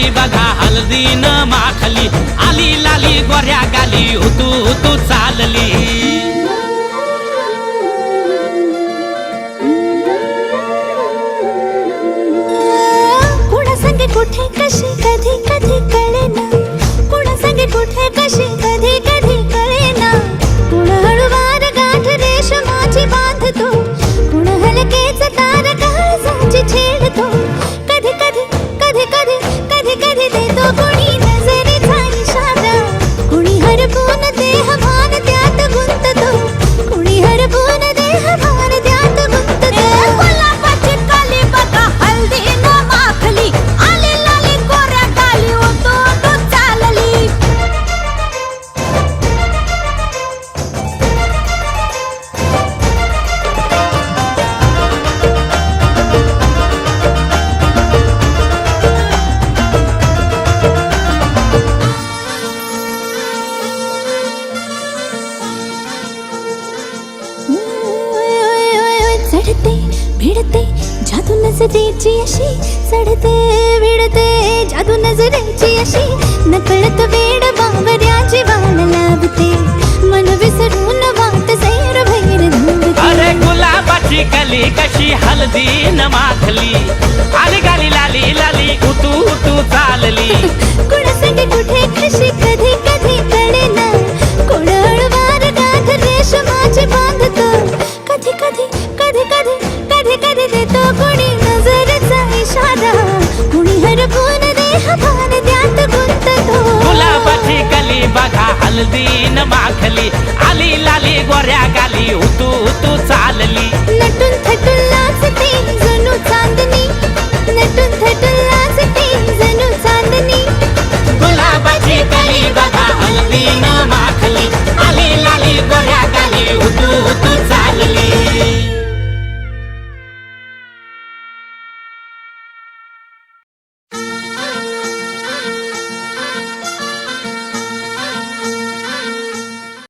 गाली बघा हळदीन माखली, आली लाली गोऱ्या गाली हुतू हुतू चालली. कुणा संगे कुठे कशी कधी कधी कळेना, कुणा संगे कुठे कशी कधी कधी कळेना. कुण हळूवार गाठ रेशमाची बांधतो, कुण हलकेच तार काळजाची छेडतो. कधी कधी कधी कधी कधी कधी देतो कुणी नजरेचा इशारा, कुणी हरपून देह भान त्यात गुंततो, कुणी हरपून देह भान त्यात गुंततो. गुलाबाची काली बघा हळदीन माखली, आली लाली गोऱ्या गाली हुतू हुतू चालली. चढते भिडते जादू नजरेची अशी, चढते भिडते जादू नजरेची अशी. नकळत वेड बावऱ्याची वाण लाभते, मन विसरून वाट सैर भैर धावते. अरे गुलाबाची कली कशी हळदीन माखली, आली गाली लाली लाली हुतू हुतू चालली. कुणा संगे कुठे कशी कधी कधी कळेना, कोण हळूवार गाठ रेशमाची बांधतो. कधी कधी कधी कधी कधी कधी देतो कुणी नजरेचा इशारा, कुणी हरपून देह भान त्यात गुंततो. गुलाबाची कली बघा हळदीन माखली, आली लाली गोऱ्या गाली हुतू हुतू चालली.